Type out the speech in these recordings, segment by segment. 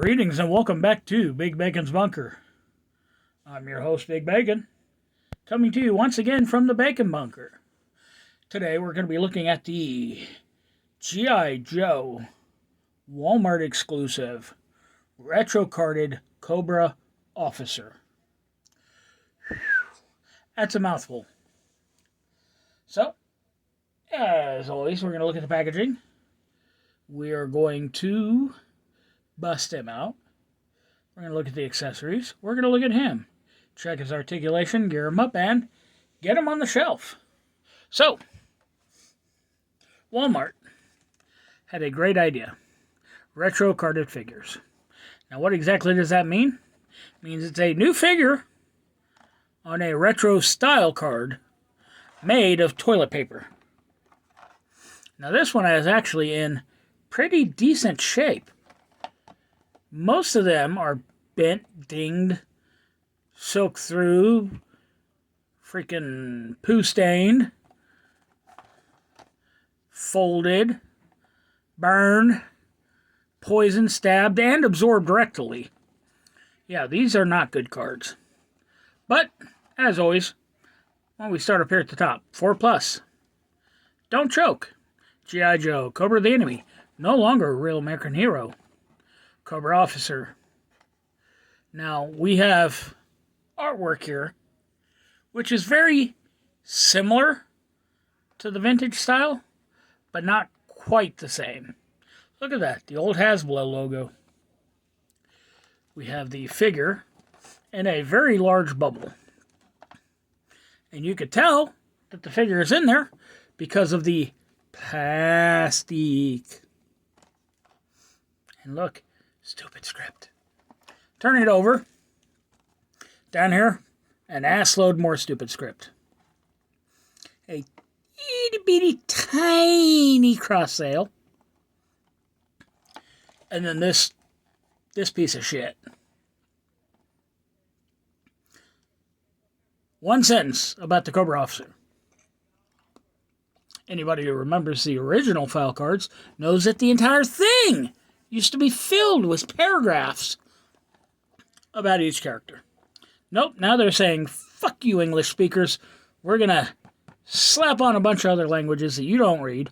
Greetings and welcome back to Big Bacon's Bunker. I'm your host, Big Bacon, coming to you once again from the Bacon Bunker. Today we're going to be looking at the G.I. Joe Wal-Mart exclusive retro-carded Cobra Officer. That's a mouthful. So, as always, we're going to look at the packaging. We are going to bust him out. We're going to look at the accessories. We're going to look at him. Check his articulation, gear him up, and get him on the shelf. So, Walmart had a great idea. Retro carded figures. Now, what exactly does that mean? It means it's a new figure on a retro style card made of toilet paper. Now, this one is actually in pretty decent shape. Most of them are bent, dinged, soaked through, freaking poo stained, folded, burned, poisoned, stabbed, and absorbed rectally. Yeah, these are not good cards. But, as always, well, we start up here at the top. 4+. Don't choke. G.I. Joe, Cobra the Enemy, no longer a real American hero. Cobra Officer. Now, we have artwork here, which is very similar to the vintage style, but not quite the same. Look at that, the old Hasbro logo. We have the figure in a very large bubble. And you could tell that the figure is in there because of the plastic. And look, stupid script. Turn it over. Down here, an assload more stupid script. A itty bitty tiny cross sale. And then this piece of shit. One sentence about the Cobra Officer. Anybody who remembers the original file cards knows that the entire thing used to be filled with paragraphs about each character. Nope, now they're saying, fuck you English speakers, we're gonna slap on a bunch of other languages that you don't read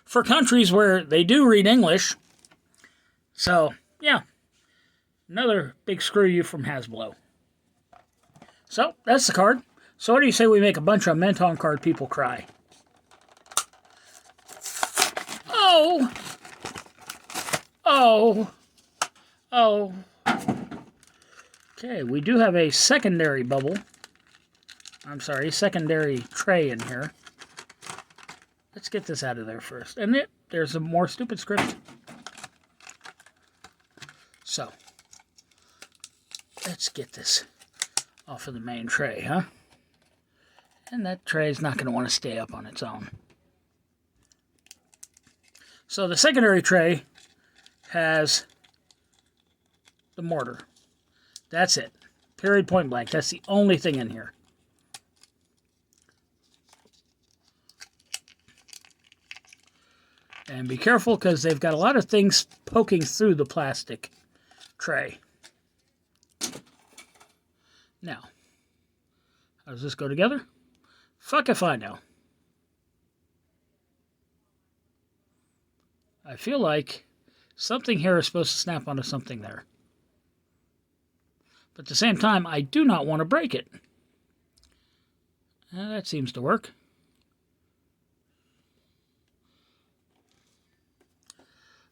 for countries where they do read English. So, yeah, another big screw you from Hasbro. So, that's the card. So what do you say we make a bunch of Menton card people cry? Oh! Oh. Okay, we do have a secondary bubble. I'm sorry, secondary tray in here. Let's get this out of there first. And there's some more stupid script. So, let's get this off of the main tray, huh? And that tray is not going to want to stay up on its own. So the secondary tray has the mortar. That's it. Period, point blank. That's the only thing in here. And be careful because they've got a lot of things poking through the plastic tray. Now, how does this go together? Fuck if I know. I feel like something here is supposed to snap onto something there. But at the same time, I do not want to break it. That seems to work.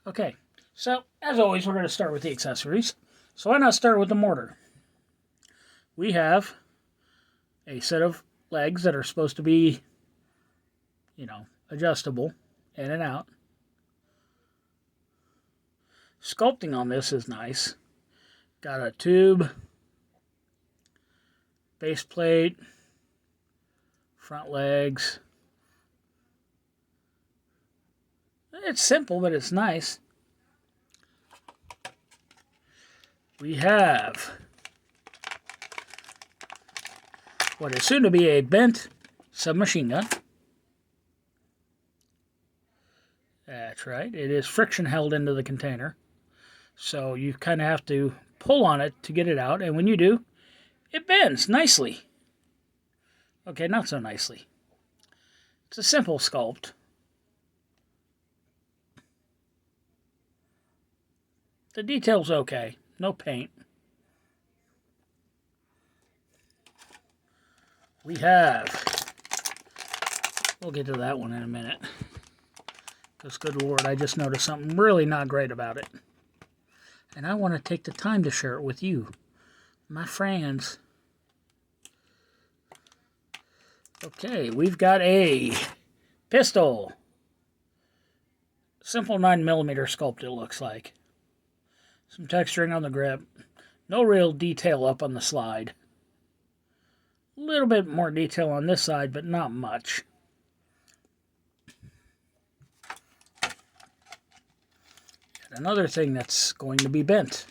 Okay, so as always, we're going to start with the accessories. So why not start with the mortar? We have a set of legs that are supposed to be, adjustable in and out. Sculpting on this is nice. Got a tube, base plate, front legs. It's simple, but it's nice. We have what is soon to be a bent submachine gun. That's right. It is friction held into the container. So you kind of have to pull on it to get it out, and when you do, it bends nicely. Okay, not so nicely. It's a simple sculpt. The detail's okay. No paint. We have... We'll get to that one in a minute. Because, good Lord, I just noticed something really not great about it. And I want to take the time to share it with you, my friends. Okay, we've got a pistol. Simple 9mm sculpt, it looks like. Some texturing on the grip. No real detail up on the slide. A little bit more detail on this side, but not much. And another thing that's going to be bent.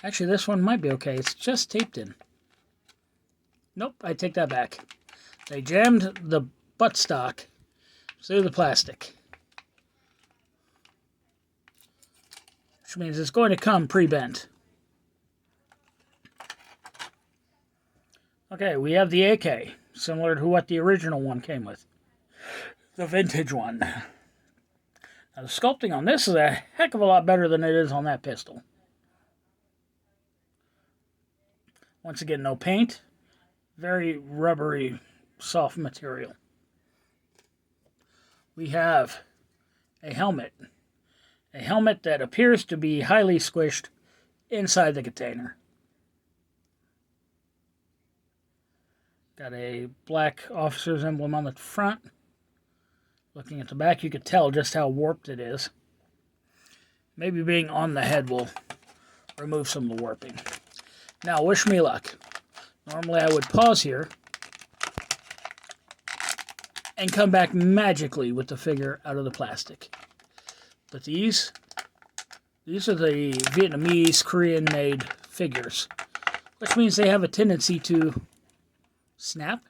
Actually, this one might be okay. It's just taped in. Nope, I take that back. They jammed the buttstock through the plastic. Which means it's going to come pre-bent. Okay, we have the AK, similar to what the original one came with. The vintage one. Now, the sculpting on this is a heck of a lot better than it is on that pistol. Once again, no paint. Very rubbery, soft material. We have a helmet. A helmet that appears to be highly squished inside the container. Got a black officer's emblem on the front. Looking at the back, you could tell just how warped it is. Maybe being on the head will remove some of the warping. Now, wish me luck. Normally, I would pause here and come back magically with the figure out of the plastic. But these are the Vietnamese, Korean-made figures, which means they have a tendency to snap.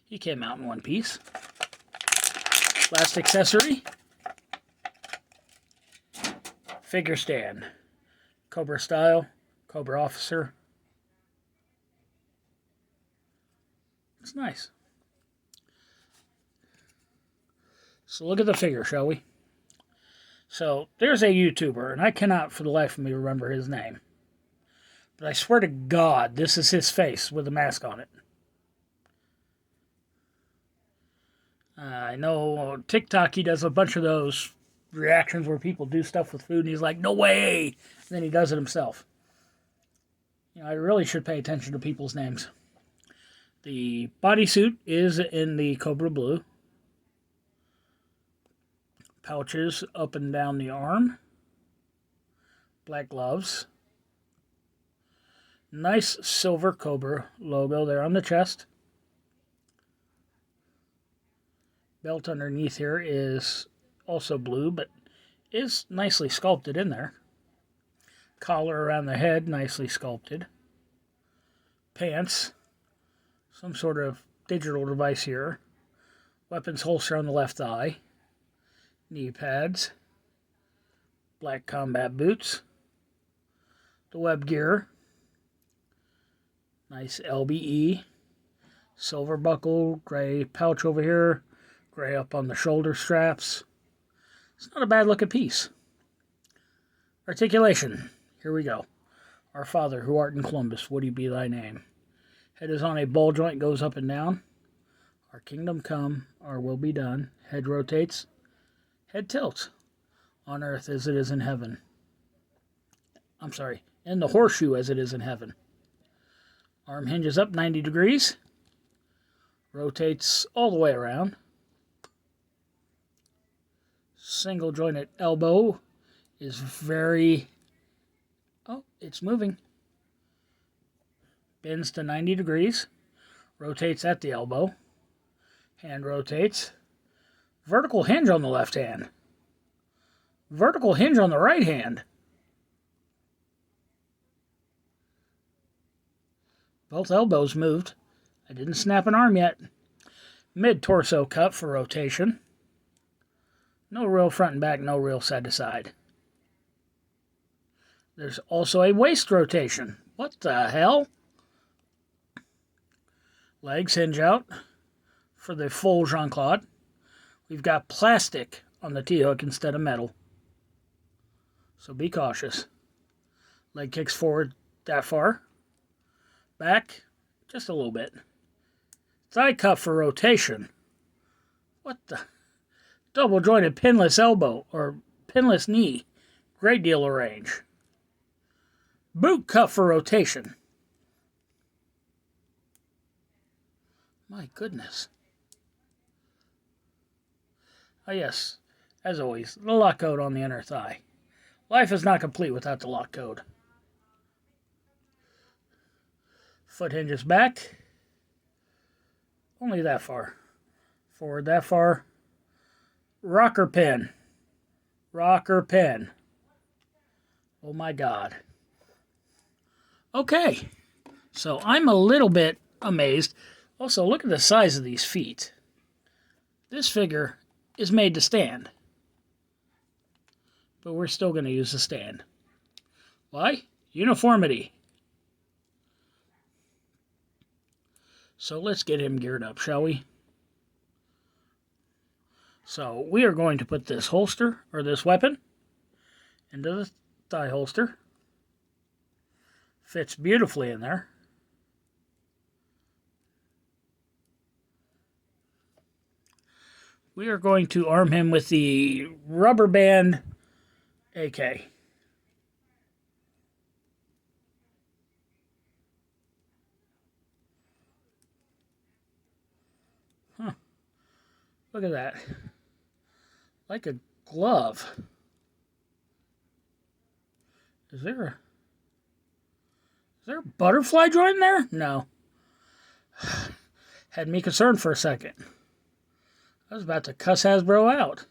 He came out in one piece. Last accessory. Figure stand. Cobra style. Cobra officer. It's nice. So look at the figure, shall we? So there's a YouTuber, and I cannot for the life of me remember his name. But I swear to God, this is his face with a mask on it. I know TikTok, he does a bunch of those reactions where people do stuff with food, and he's like, no way! And then he does it himself. You know, I really should pay attention to people's names. The bodysuit is in the Cobra blue. Pouches up and down the arm. Black gloves. Nice silver Cobra logo there on the chest. Belt underneath here is also blue, but is nicely sculpted in there. Collar around the head, nicely sculpted. Pants. Some sort of digital device here. Weapons holster on the left thigh. Knee pads. Black combat boots. The web gear. Nice LBE. Silver buckle. Gray pouch over here. Gray up on the shoulder straps. It's not a bad looking piece. Articulation. Here we go. Our Father, who art in Columbus, would be thy name. Head is on a ball joint, goes up and down. Our kingdom come, our will be done. Head rotates. Head tilts. On earth as it is in heaven. I'm sorry, in the horseshoe as it is in heaven. Arm hinges up 90 degrees. Rotates all the way around. Single jointed elbow is very... Oh, it's moving. Bends to 90 degrees. Rotates at the elbow. Hand rotates. Vertical hinge on the left hand. Vertical hinge on the right hand. Both elbows moved. I didn't snap an arm yet. Mid-torso cut for rotation. No real front and back, no real side to side. There's also a waist rotation. What the hell? Legs hinge out for the full Jean-Claude. We've got plastic on the T-hook instead of metal. So be cautious. Leg kicks forward that far. Back just a little bit. Thigh cup for rotation. What the? Double jointed pinless elbow or pinless knee. Great deal of range. Boot cup for rotation. My goodness. Oh yes, as always, the lock code on the inner thigh. Life is not complete without the lock code. Foot hinges back. Only that far. Forward that far. Rocker pin. Rocker pin. Oh my God. Okay. So I'm a little bit amazed. Also, look at the size of these feet. This figure is made to stand. But we're still going to use the stand. Why? Uniformity. So let's get him geared up, shall we? So we are going to put this holster, or this weapon, into the thigh holster. Fits beautifully in there. We are going to arm him with the rubber band AK. Huh. Look at that. Like a glove. Is there a butterfly joint in there? No. Had me concerned for a second. I was about to cuss Hasbro out.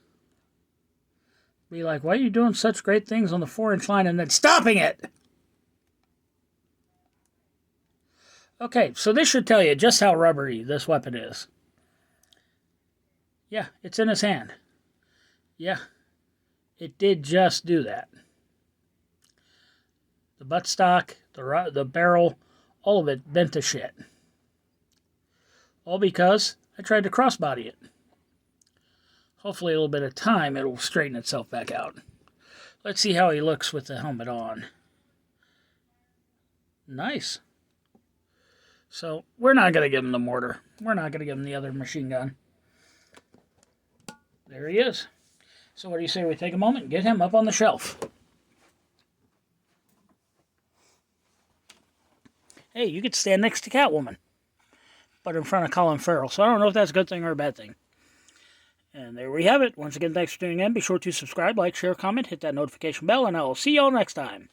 Be like, why are you doing such great things on the 4-inch line and then stopping it? Okay, so this should tell you just how rubbery this weapon is. Yeah, it's in his hand. Yeah, it did just do that. The buttstock, the barrel, all of it bent to shit. All because I tried to crossbody it. Hopefully a little bit of time, it'll straighten itself back out. Let's see how he looks with the helmet on. Nice. So, we're not going to give him the mortar. We're not going to give him the other machine gun. There he is. So what do you say we take a moment and get him up on the shelf? Hey, you could stand next to Catwoman, but in front of Colin Farrell. So I don't know if that's a good thing or a bad thing. And there we have it. Once again, thanks for tuning in. Be sure to subscribe, like, share, comment, hit that notification bell, and I will see y'all next time.